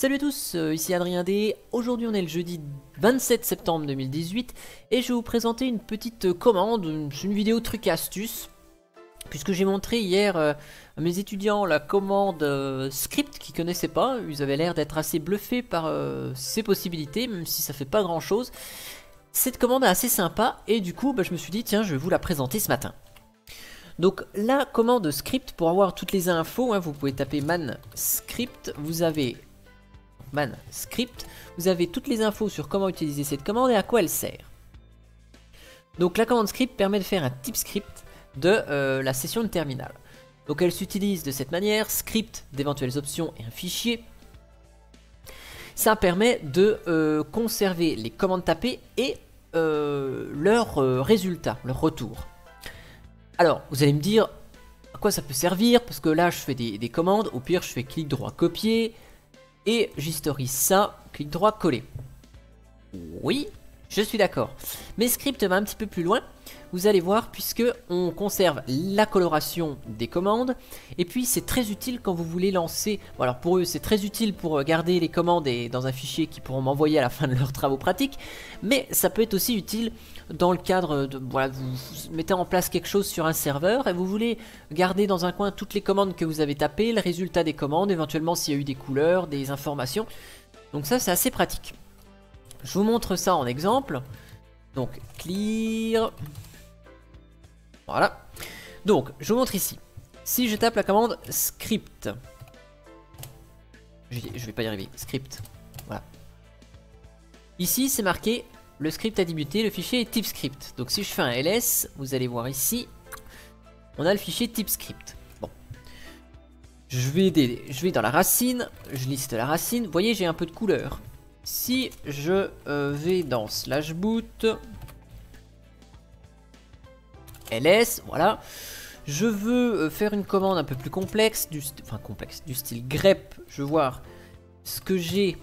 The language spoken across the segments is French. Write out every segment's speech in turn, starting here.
Salut à tous, ici Adrien D. Aujourd'hui on est le jeudi 27 septembre 2018 et je vais vous présenter une petite commande, une vidéo truc et astuce. Puisque j'ai montré hier à mes étudiants la commande script qu'ils connaissaient pas. Ils avaient l'air d'être assez bluffés par ses possibilités, même si ça fait pas grand chose. Cette commande est assez sympa et du coup je me suis dit tiens je vais vous la présenter ce matin. Donc la commande script, pour avoir toutes les infos, vous pouvez taper man script, vous avez toutes les infos sur comment utiliser cette commande et à quoi elle sert. Donc la commande script permet de faire un type script de la session de terminal. Donc elle s'utilise de cette manière, script d'éventuelles options et un fichier. Ça permet de conserver les commandes tapées et leurs résultats, leur retour. Alors vous allez me dire à quoi ça peut servir, parce que là je fais des commandes, au pire je fais clic droit copier et j'historise ça, clic droit coller. Oui, je suis d'accord. Mais script va un petit peu plus loin, vous allez voir, puisque on conserve la coloration des commandes. Et puis c'est très utile quand vous voulez lancer, bon, alors pour eux c'est très utile pour garder les commandes dans un fichier qu'ils pourront m'envoyer à la fin de leurs travaux pratiques. Mais ça peut être aussi utile dans le cadre de, voilà, vous mettez en place quelque chose sur un serveur et vous voulez garder dans un coin toutes les commandes que vous avez tapées, le résultat des commandes, éventuellement s'il y a eu des couleurs, des informations. Donc ça c'est assez pratique. Je vous montre ça en exemple. Donc clear. Voilà. Donc je vous montre ici. Si je tape la commande script, je vais pas y arriver. Script. Voilà. Ici c'est marqué le script a débuté, le fichier est type script. Donc si je fais un ls, vous allez voir ici, on a le fichier type script. Bon. Je vais dans la racine, je liste la racine. Vous voyez, j'ai un peu de couleur. Si je vais dans slash boot ls, voilà, je veux faire une commande un peu plus complexe, du style grep. Je veux voir ce que j'ai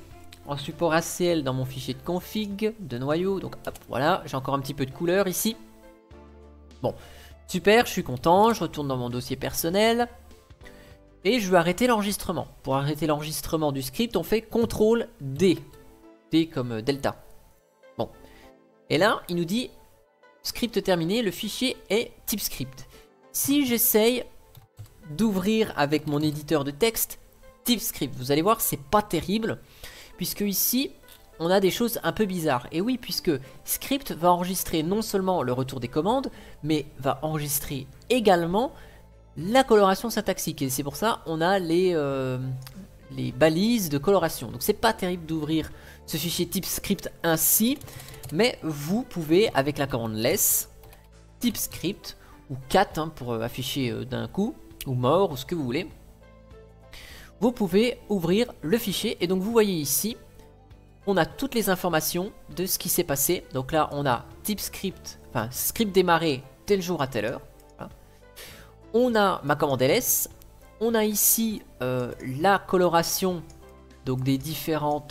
en support ACL dans mon fichier de config, de noyau. Donc hop, voilà, j'ai encore un petit peu de couleur ici. Bon, super, je suis content, je retourne dans mon dossier personnel. Et je veux arrêter l'enregistrement. Pour arrêter l'enregistrement du script, on fait CTRL D. D comme delta. Bon. Et là, il nous dit script terminé, le fichier est type script. Si j'essaye d'ouvrir avec mon éditeur de texte type script, vous allez voir, c'est pas terrible. Puisque ici, on a des choses un peu bizarres. Et oui, puisque script va enregistrer non seulement le retour des commandes, mais va enregistrer également la coloration syntaxique. Et c'est pour ça on a les balises de coloration. Donc c'est pas terrible d'ouvrir ce fichier type script ainsi, mais vous pouvez avec la commande less, type script, ou cat pour afficher d'un coup, ou mort, ou ce que vous voulez. Vous pouvez ouvrir le fichier et donc vous voyez ici, on a toutes les informations de ce qui s'est passé. Donc là on a type script, enfin script démarré tel jour à telle heure. Voilà. On a ma commande ls, on a ici la coloration donc des différents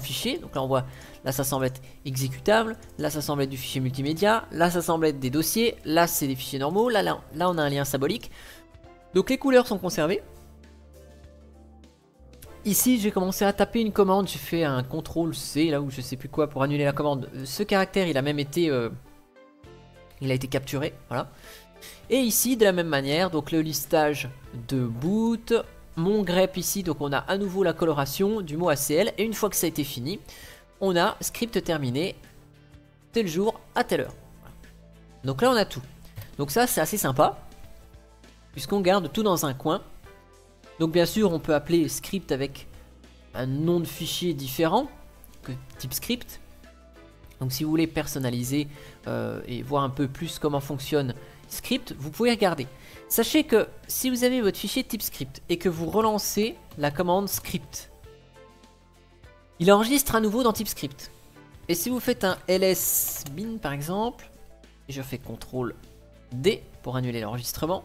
fichiers. Donc là on voit, là ça semble être exécutable, là ça semble être du fichier multimédia, là ça semble être des dossiers, là c'est des fichiers normaux, là on a un lien symbolique. Donc les couleurs sont conservées. Ici j'ai commencé à taper une commande, j'ai fait un CTRL C là où je sais plus quoi pour annuler la commande. Ce caractère il a même été capturé, voilà. Et ici de la même manière, donc le listage de boot, mon grep ici, donc on a à nouveau la coloration du mot ACL. Et une fois que ça a été fini, on a script terminé tel jour à telle heure. Donc là on a tout. Donc ça c'est assez sympa, puisqu'on garde tout dans un coin. Donc bien sûr on peut appeler script avec un nom de fichier différent que type script. Donc si vous voulez personnaliser et voir un peu plus comment fonctionne script, vous pouvez regarder. Sachez que si vous avez votre fichier type script et que vous relancez la commande script, il enregistre à nouveau dans type script. Et si vous faites un ls bin par exemple, et je fais CTRL D pour annuler l'enregistrement,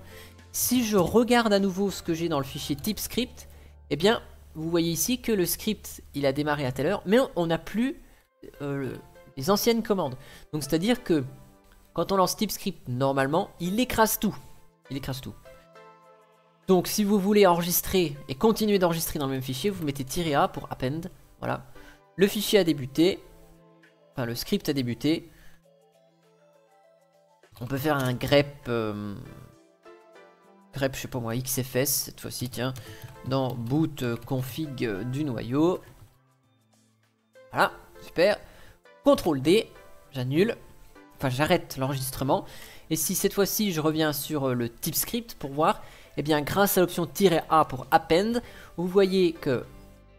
si je regarde à nouveau ce que j'ai dans le fichier type script, eh bien vous voyez ici que le script il a démarré à telle heure, mais on n'a plus les anciennes commandes. Donc c'est à dire que quand on lance type script normalement, il écrase tout. Il écrase tout. Donc si vous voulez enregistrer et continuer d'enregistrer dans le même fichier, vous mettez "-a" pour append. Voilà. Le fichier a débuté. Enfin, le script a débuté. On peut faire un grep, grep, je sais pas moi, XFS cette fois-ci, tiens, dans boot config du noyau. Voilà, super. CTRL D, j'annule. Enfin, j'arrête l'enregistrement. Et si cette fois-ci je reviens sur le type script pour voir, eh bien grâce à l'option "-a" pour append, vous voyez que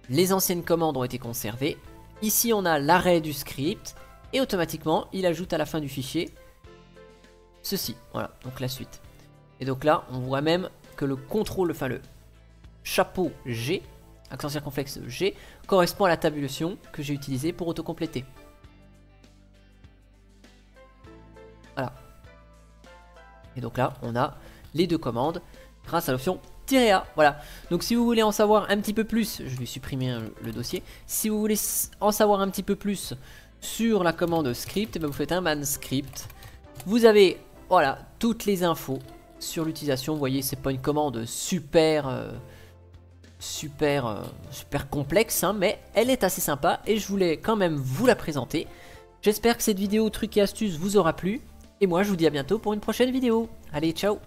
les anciennes commandes ont été conservées. Ici on a l'arrêt du script et automatiquement il ajoute à la fin du fichier ceci. Voilà, donc la suite. Et donc là on voit même que le contrôle, enfin le chapeau G, accent circonflexe G, correspond à la tabulation que j'ai utilisée pour autocompléter. Voilà. Et donc là on a les deux commandes grâce à l'option "-a". Voilà. Donc si vous voulez en savoir un petit peu plus, je vais supprimer le dossier. Si vous voulez en savoir un petit peu plus sur la commande script, eh bien vous faites un man script. Vous avez voilà toutes les infos sur l'utilisation. Vous voyez, c'est pas une commande super complexe, hein, mais elle est assez sympa et je voulais quand même vous la présenter. J'espère que cette vidéo trucs et astuces vous aura plu. Et moi je vous dis à bientôt pour une prochaine vidéo. Allez, ciao!